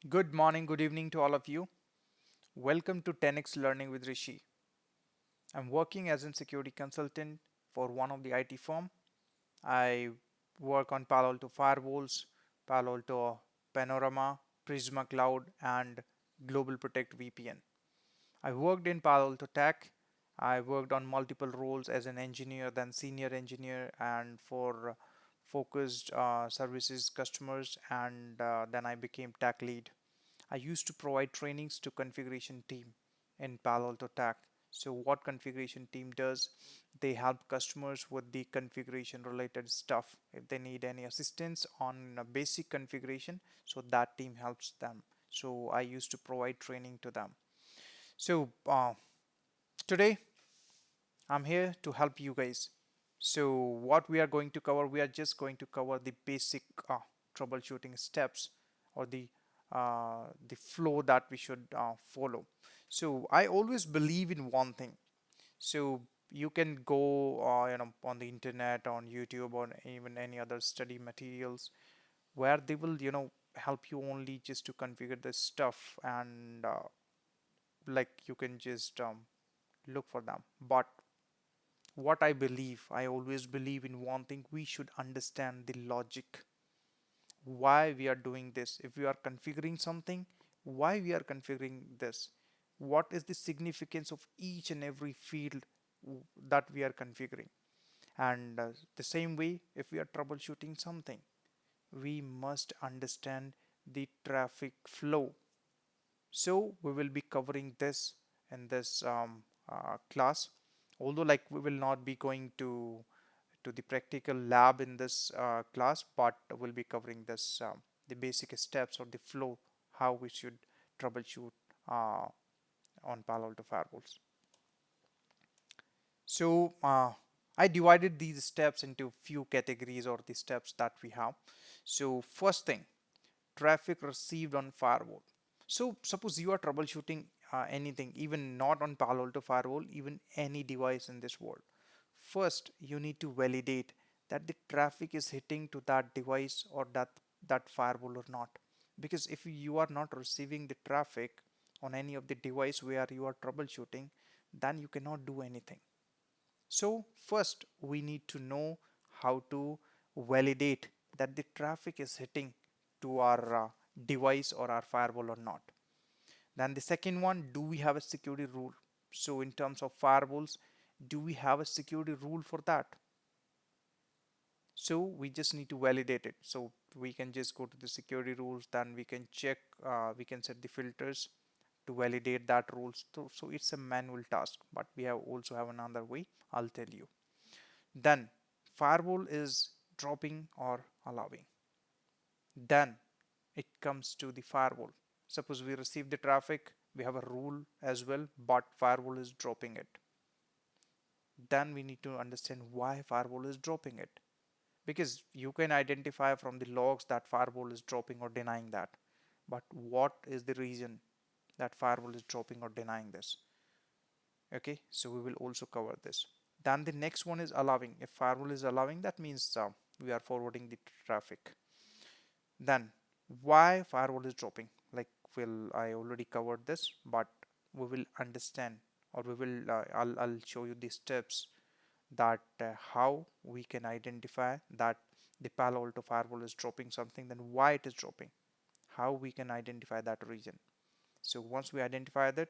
Good morning, good evening to all of you. Welcome to 10x Learning with Rishi. I'm working as a security consultant for one of the IT firm. I work on Palo Alto firewalls, Palo Alto Panorama, Prisma Cloud, and Global Protect VPN. I worked in Palo Alto Tech. I worked on multiple roles as an engineer, then senior engineer, and for focused services customers, and then I became tech lead. I used to provide trainings to configuration team in Palo Alto Tech. So what configuration team does, they help customers with the configuration related stuff. If they need any assistance on a basic configuration, so that team helps them. So I used to provide training to them. So today I'm here to help you guys. So what we are going to cover, we are just going to cover the basic troubleshooting steps or the flow that we should follow. So I always believe in one thing. So you can go on the internet, on YouTube, or even any other study materials where they will help you only just to configure the stuff and like you can just look for them. But what I believe, I always believe in one thing: we should understand the logic why we are doing this. If we are configuring something, why we are configuring this, what is the significance of each and every field that we are configuring. And the same way, if we are troubleshooting something, we must understand the traffic flow. So we will be covering this in this class, although like we will not be going to the practical lab in this class, but we'll be covering this the basic steps or the flow, how we should troubleshoot uh, on Palo Alto firewalls. So I divided these steps into few categories or the steps that we have. So first thing, traffic received on firewall. So suppose you are troubleshooting anything, even not on Palo Alto firewall, even any device in this world. First, you need to validate that the traffic is hitting to that device or that firewall or not. Because if you are not receiving the traffic on any of the device where you are troubleshooting, then you cannot do anything. So first we need to know how to validate that the traffic is hitting to our device or our firewall or not. Then the second one, do we have a security rule? So in terms of firewalls, do we have a security rule for that? So we just need to validate it. So we can just go to the security rules, then we can check, we can set the filters to validate that rules. So it's a manual task, but we have also have another way, I'll tell you. Then firewall is dropping or allowing. Then it comes to the firewall. Suppose we receive the traffic, we have a rule as well, but firewall is dropping it. Then we need to understand why firewall is dropping it, because you can identify from the logs that firewall is dropping or denying that, but what is the reason that firewall is dropping or denying this? Okay, so we will also cover this. Then the next one is allowing. If firewall is allowing, that means we are forwarding the traffic. Then why firewall is dropping, like I already covered this, but we will understand, or we will I'll show you the steps that how we can identify that the Palo Alto firewall is dropping something, then why it is dropping, how we can identify that reason. So once we identify that,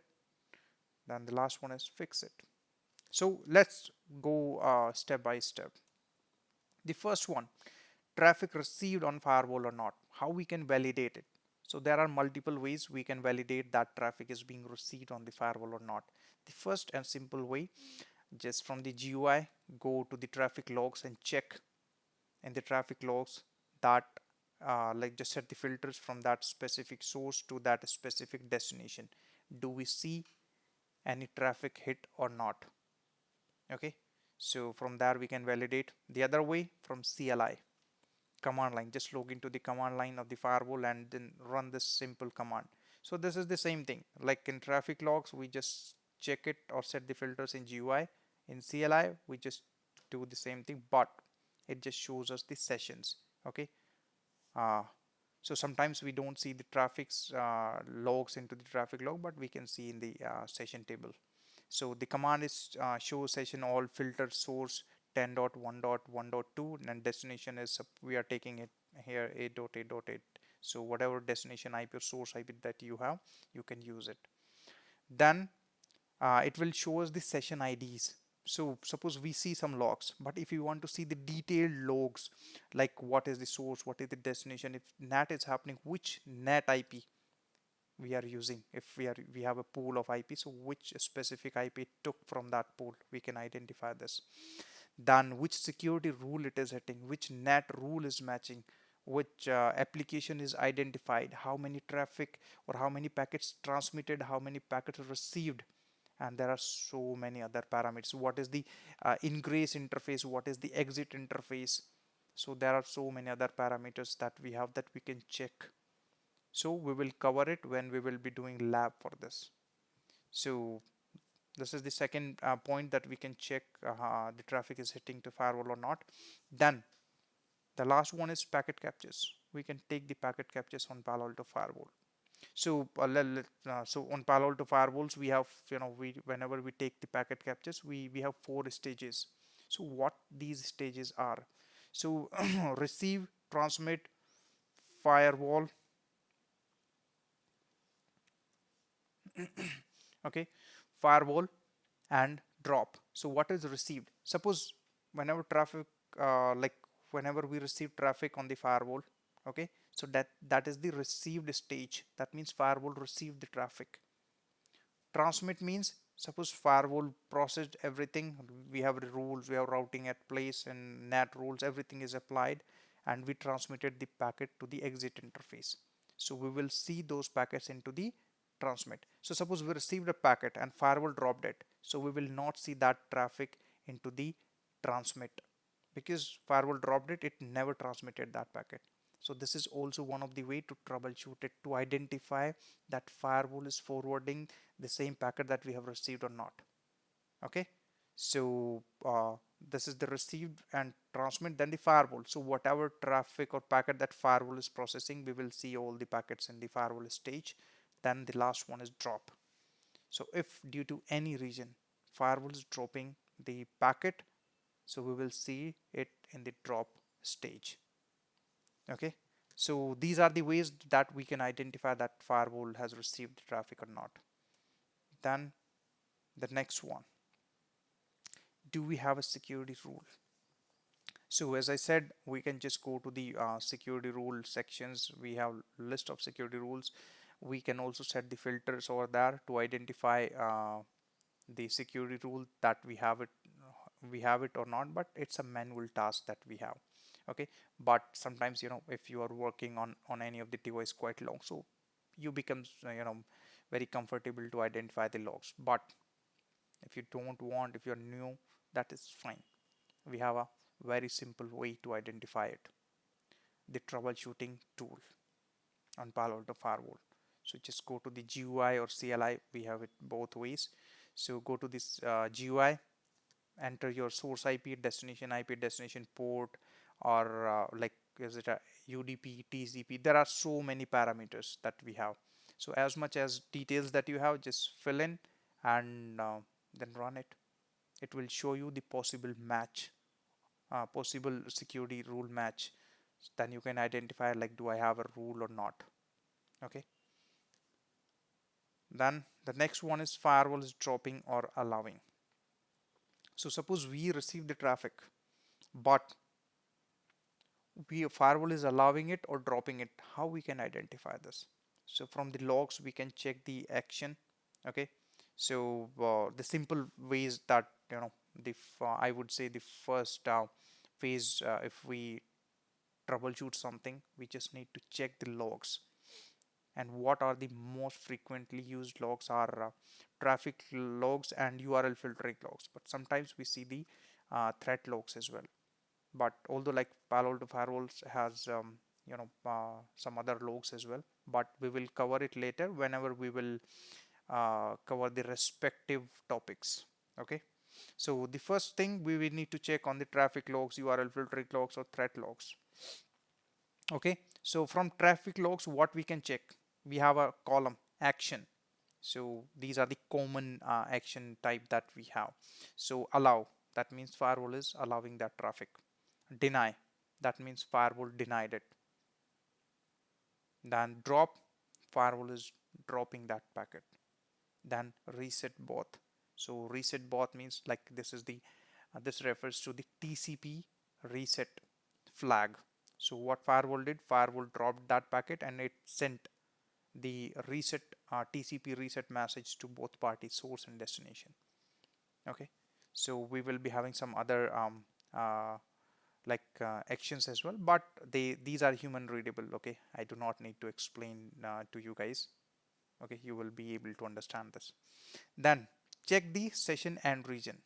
then the last one is fix it. So let's go step by step. The first one, traffic received on firewall or not, how we can validate it. So there are multiple ways we can validate that traffic is being received on the firewall or not. The first and simple way, just from the GUI, go to the traffic logs and check in the traffic logs that like just set the filters from that specific source to that specific destination. Do we see any traffic hit or not? Okay, so from there we can validate. The other way, from CLI, command line, just log into the command line of the firewall and then run this simple command. So this is the same thing, like in traffic logs we just check it or set the filters in GUI. In CLI we just do the same thing, but it just shows us the sessions. Okay, uh, So sometimes we don't see the traffic's logs into the traffic log, but we can see in the session table. So the command is show session all filter source 10.1.1.2, and destination is we are taking it here 8.8.8. So whatever destination IP or source IP that you have, you can use it. Then it will show us the session IDs. So suppose we see some logs, but if you want to see the detailed logs, like what is the source, what is the destination, if NAT is happening, which NAT IP we are using, if we have a pool of IP, so which specific IP took from that pool, we can identify this. Then which security rule it is hitting, which NAT rule is matching, which application is identified, how many traffic or how many packets transmitted, how many packets received, and there are so many other parameters. What is the ingress interface, what is the exit interface? So there are so many other parameters that we have that we can check. So we will cover it when we will be doing lab for this. So this is the second point that we can check the traffic is hitting to firewall or not. Then the last one is packet captures. We can take the packet captures on Palo Alto firewall. So so on Palo Alto firewalls, we have, we whenever we take the packet captures, we have 4 stages. So what these stages are? So receive, transmit, firewall, okay, firewall, and drop. So what is received? Suppose whenever traffic, like whenever we receive traffic on the firewall, okay, so that is the received stage. That means firewall received the traffic. Transmit means suppose firewall processed everything, we have rules, we have routing at place and NAT rules, everything is applied, and we transmitted the packet to the exit interface. So we will see those packets into the transmit. So suppose we received a packet and firewall dropped it, so we will not see that traffic into the transmit, because firewall dropped it, it never transmitted that packet. So this is also one of the way to troubleshoot it, to identify that firewall is forwarding the same packet that we have received or not. Okay, so this is the receive and transmit, then the firewall. So whatever traffic or packet that firewall is processing, we will see all the packets in the firewall stage. Then the last one is drop. So if due to any reason firewall is dropping the packet, so we will see it in the drop stage. Okay, so these are the ways that we can identify that firewall has received traffic or not. Then the next one, do we have a security rule? So as I said, we can just go to the security rule sections. We have list of security rules. We can also set the filters over there to identify the security rule that we have it or not, but it's a manual task that we have. Okay, but sometimes, if you are working on any of the device quite long, so you become very comfortable to identify the logs. But if you don't want, if you're new, that is fine. We have a very simple way to identify it, the troubleshooting tool on Palo Alto Firewall. So just go to the GUI or CLI, we have it both ways. So go to this GUI, enter your source IP, destination port, or like is it a UDP, TCP. There are so many parameters that we have. So as much as details that you have, just fill in and then run it. It will show you the possible match, possible security rule match. Then you can identify, like, do I have a rule or not? Okay, then the next one is firewall is dropping or allowing. So suppose we receive the traffic, but firewall is allowing it or dropping it. How we can identify this? So from the logs we can check the action. Okay, so the simple ways that, the I would say the first phase, if we troubleshoot something, we just need to check the logs. And what are the most frequently used logs are traffic logs and URL filtering logs, but sometimes we see the threat logs as well. But although, like, Palo Alto Firewalls has some other logs as well, but we will cover it later whenever we will cover the respective topics. Okay, so the first thing we will need to check on the traffic logs, URL filtering logs, or threat logs. Okay, so from traffic logs, what we can check, we have a column action. So these are the common action type that we have. So allow, that means firewall is allowing that traffic. Deny, that means firewall denied it. Then drop, firewall is dropping that packet. Then reset both. So reset both means like this is the this refers to the TCP reset flag. So what firewall did, firewall dropped that packet and it sent the reset TCP reset message to both parties, source and destination. Okay, so we will be having some other actions as well, but these are human readable. Okay, I do not need to explain to you guys. Okay, you will be able to understand this. Then check the session end region.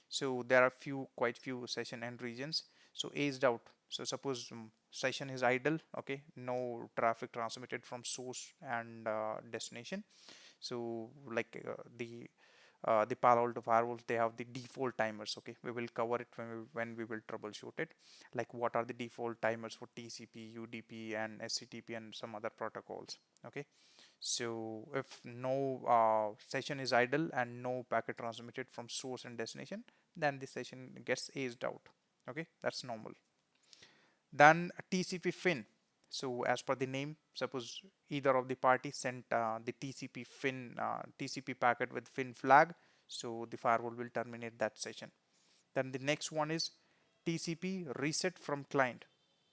So there are quite few session end regions. So aged out, so suppose session is idle, okay, no traffic transmitted from source and destination. So like the Palo Alto firewalls, they have the default timers. Okay, we will cover it when we will troubleshoot it. Like what are the default timers for TCP, UDP, and SCTP, and some other protocols. Okay, so if no session is idle and no packet transmitted from source and destination, then the session gets aged out. Okay, that's normal. Then TCP fin. So as per the name, suppose either of the parties sent the TCP packet with fin flag, so the firewall will terminate that session. Then the next one is TCP reset from client.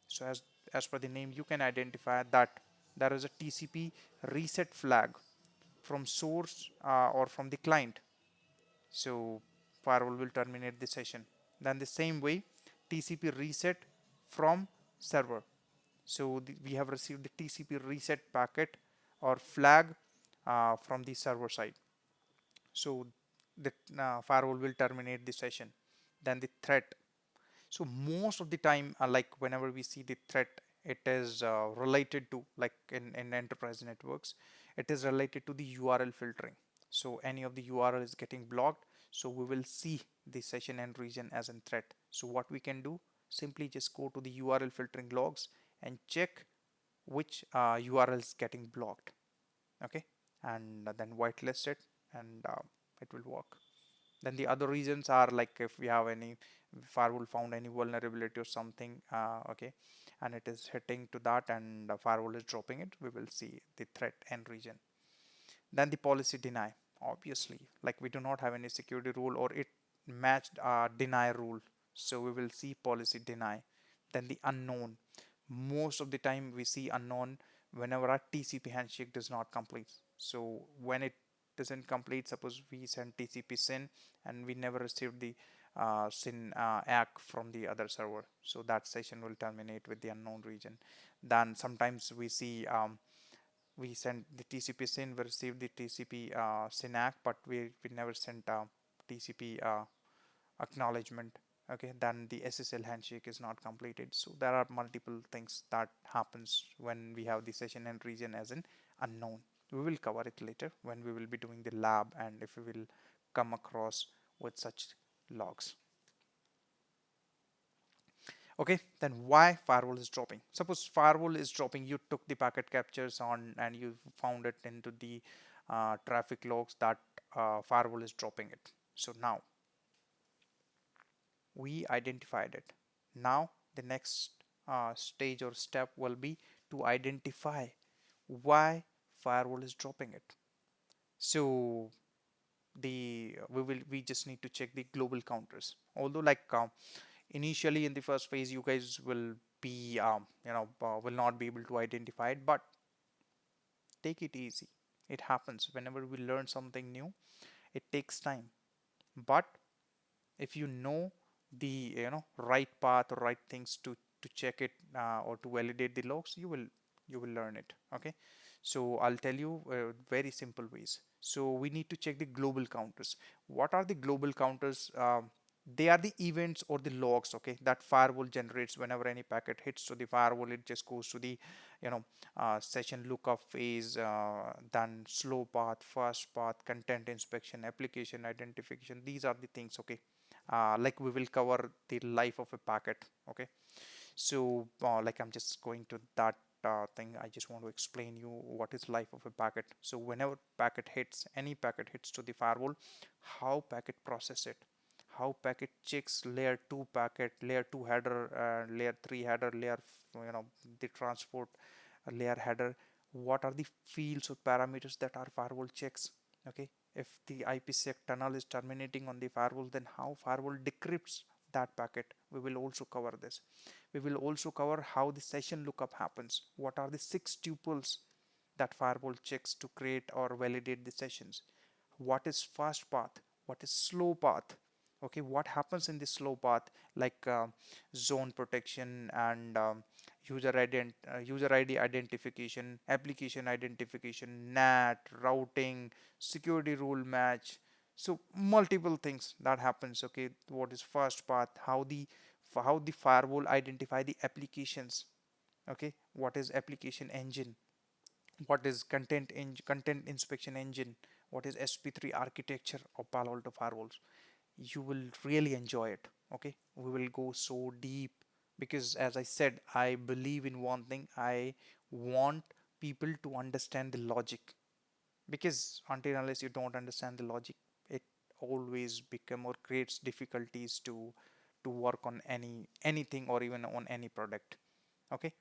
So as per the name, you can identify that there is a TCP reset flag from source or from the client. So firewall will terminate the session. Then the same way, TCP reset from server. So we have received the TCP reset packet or flag from the server side. So the firewall will terminate the session. Then the threat. So most of the time, like whenever we see the threat, it is related to, like in enterprise networks, it is related to the URL filtering. So any of the URL is getting blocked, so we will see the session end region as a threat. So what we can do, simply just go to the URL filtering logs and check which URL is getting blocked. Okay, and then whitelist it, and it will work. Then the other reasons are like if we have any firewall found any vulnerability or something, okay, and it is hitting to that and the firewall is dropping it, we will see the threat end region. Then the policy deny, obviously, like we do not have any security rule or it matched deny rule, so we will see policy deny. Then the unknown, most of the time we see unknown whenever our TCP handshake does not complete. So when it doesn't complete, suppose we send TCP SYN and we never received the SYN ACK from the other server, so that session will terminate with the unknown region. Then sometimes we see we send the TCP SYN, we received the TCP SYN ACK, but we never sent TCP acknowledgement. Okay, then the SSL handshake is not completed. So there are multiple things that happens when we have the session end region as an unknown. We will cover it later when we will be doing the lab and if we will come across with such logs. Okay, then why firewall is dropping? Suppose firewall is dropping, you took the packet captures on and you found it into the traffic logs that firewall is dropping it. So now we identified it. Now the next stage or step will be to identify why firewall is dropping it. So we just need to check the global counters. Although like initially in the first phase you guys will be will not be able to identify it, but take it easy. It happens whenever we learn something new. It takes time, but if you know the right path or right things to check it or to validate the logs, you will learn it. Okay, so I'll tell you very simple ways. So we need to check the global counters. What are the global counters? They are the events or the logs, okay, that firewall generates whenever any packet hits to the firewall. It just goes to the session lookup phase, then slow path, fast path, content inspection, application identification. These are the things, okay, like we will cover the life of a packet. Okay, So like I'm just going to that thing. I just want to explain you what is life of a packet. So whenever packet hits, any packet hits to the firewall, how packet process it, how packet checks layer 2 packet, layer 2 header, layer 3 header, layer the transport layer header, what are the fields or parameters that our firewall checks. Okay, if the IPsec tunnel is terminating on the firewall, then how firewall decrypts that packet. We will also cover this. We will also cover how the session lookup happens. What are the 6 tuples that firewall checks to create or validate the sessions? What is fast path? What is slow path? Okay, what happens in the slow path, like zone protection and user ID identification, application identification, NAT, routing, security rule match. So multiple things that happens. Okay, what is fast path? How the firewall identify the applications. Okay, what is application engine? What is content inspection engine? What is SP3 architecture of Palo Alto firewalls? You will really enjoy it. Okay, we will go so deep because, as I said, I believe in one thing. I want people to understand the logic, because until unless you don't understand the logic, it always become or creates difficulties to work on anything or even on any product. Okay,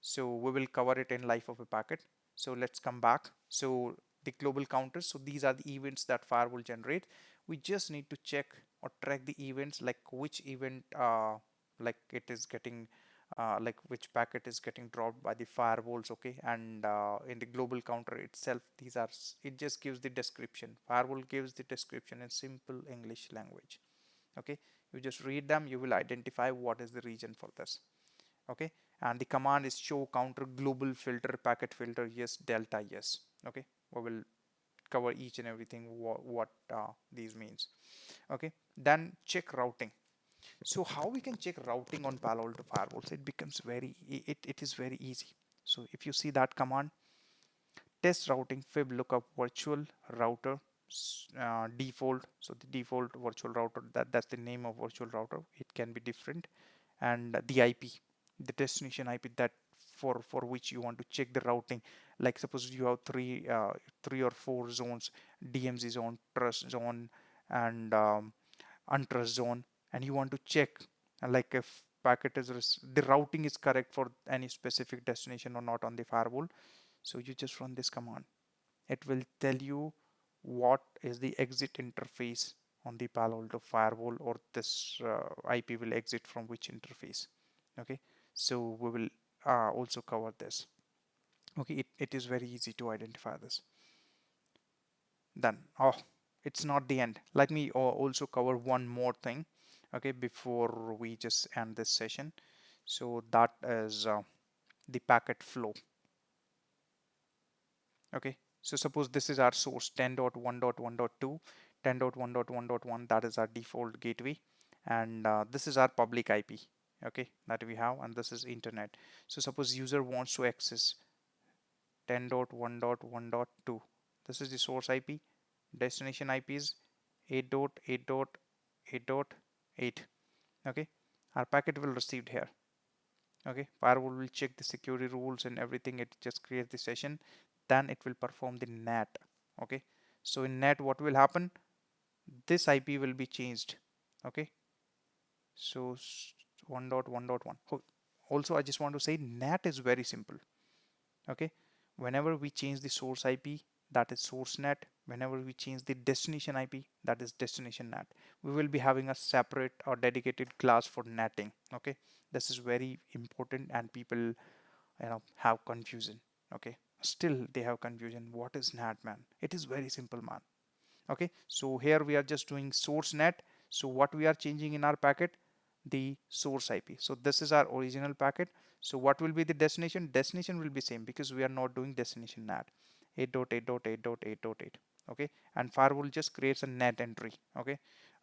so we will cover it in life of a packet. So let's come back. So the global counters, so these are the events that fire will generate. We just need to check or track the events, like which event like it is getting like which packet is getting dropped by the firewalls. Okay, and in the global counter itself, these are, it just gives the description. Firewall gives the description in simple English language. Okay, you just read them, you will identify what is the region for this. Okay, and the command is show counter global filter packet filter yes delta yes. Okay, we will cover each and everything what these means. Okay, then check routing. So how we can check routing on Palo Alto firewalls? It becomes it is very easy. So if you see that command, test routing fib lookup virtual router default. So the default virtual router, that's the name of virtual router. It can be different, and the IP, the destination IP that for which you want to check the routing. Like suppose you have three or four zones: DMZ zone, trust zone, and untrust zone, and you want to check like if packet is the routing is correct for any specific destination or not on the firewall. So you just run this command. It will tell you what is the exit interface on the Palo Alto firewall, or this IP will exit from which interface. Okay, so we will also cover this. Okay, it is very easy to identify this. Then, oh, it's not the end. Let me also cover one more thing, okay, before we just end this session. So that is the packet flow. Okay, so suppose this is our source 10.1.1.2, 10.1.1.1, that is our default gateway, and this is our public IP. Okay, that we have, and this is internet. So suppose user wants to access 10.1.1.2. This is the source IP. Destination IP is 8.8.8.8. Okay, our packet will receive here. Okay, firewall will check the security rules and everything. It just creates the session, then it will perform the NAT. Okay, so in NAT what will happen, this IP will be changed. Okay, so 1.1.1. Also I just want to say NAT is very simple. Okay, whenever we change the source IP, that is source NAT. Whenever we change the destination IP, that is destination NAT. We will be having a separate or dedicated class for NATing. Okay, this is very important, and people have confusion. Okay, still they have confusion. What is NAT, man? It is very simple, man. Okay, so here we are just doing source NAT. So what we are changing in our packet, the source IP. So this is our original packet. So what will be the destination? Destination will be same, because we are not doing destination NAT. 8.8.8.8.8. Okay, and firewall just creates a NAT entry. Okay,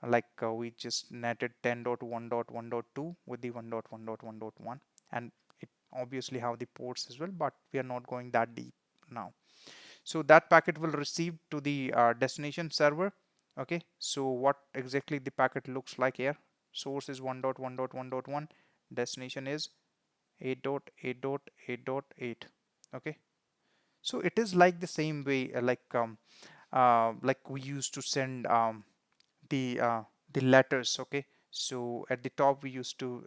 like we just netted 10.1.1.2 with the 1.1.1.1, and it obviously have the ports as well, but we are not going that deep now. So that packet will receive to the destination server. Okay, so what exactly the packet looks like here? Source is 1.1.1.1, destination is 8.8.8.8. Okay, so it is like the same way, like we used to send the uh, the letters. Okay, so at the top we used to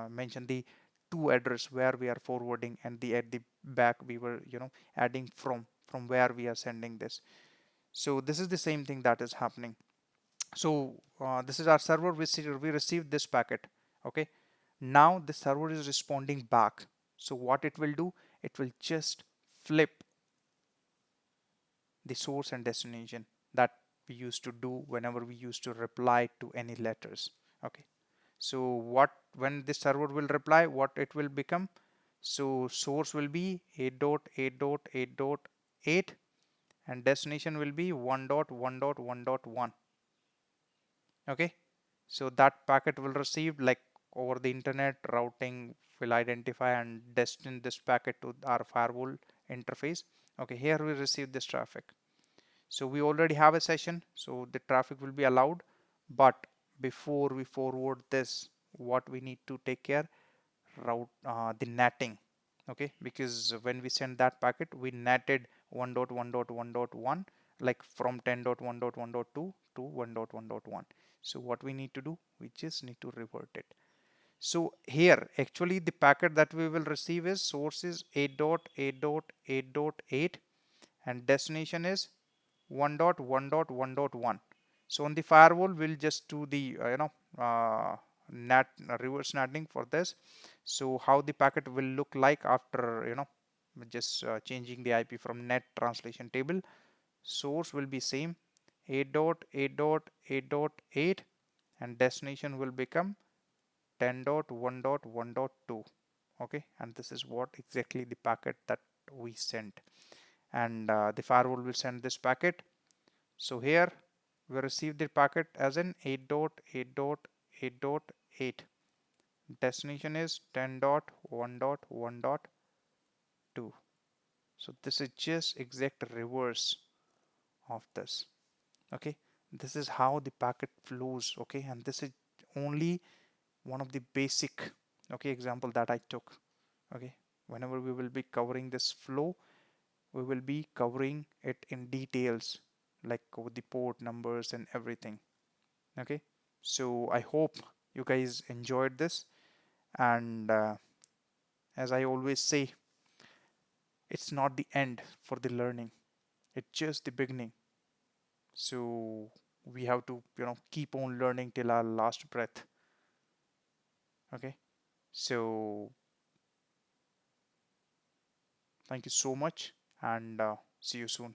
mention the to address where we are forwarding, and the at the back we were adding from where we are sending this. So this is the same thing that is happening. So this is our server. We received this packet. Okay, now the server is responding back. So what it will do, it will just flip the source and destination that we used to do whenever we used to reply to any letters. Okay, so what, when this server will reply, what it will become, so source will be 8.8.8.8 and destination will be 1.1.1.1. Okay, so that packet will receive, like, over the internet routing will identify and destine this packet to our firewall interface. Okay, here we receive this traffic. So we already have a session, so the traffic will be allowed. But before we forward this, what we need to take care, route the netting. Okay, because when we send that packet, we netted 1.1.1.1, like from 10.1.1.2 to 1.1.1. So what we need to do, we just need to revert it. So here actually the packet that we will receive is source is 8.8.8.8 and destination is 1.1.1.1. So on the firewall we'll just do the net reverse netting for this. So how the packet will look like after just changing the IP from net translation table, source will be same 8.8.8.8 and destination will become 10.1.1.2. Okay, and this is what exactly the packet that we sent, and the firewall will send this packet. So here we receive the packet as an 8.8.8.8. Destination is 10.1.1.2. So this is just exact reverse of this. Okay, this is how the packet flows. Okay, and this is only one of the basic example that I took. Okay, whenever we will be covering this flow, we will be covering it in details, like with the port numbers and everything. Okay, so I hope you guys enjoyed this, and as I always say, it's not the end for the learning, it's just the beginning. So we have to keep on learning till our last breath. Okay, so thank you so much, and see you soon.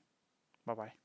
Bye bye.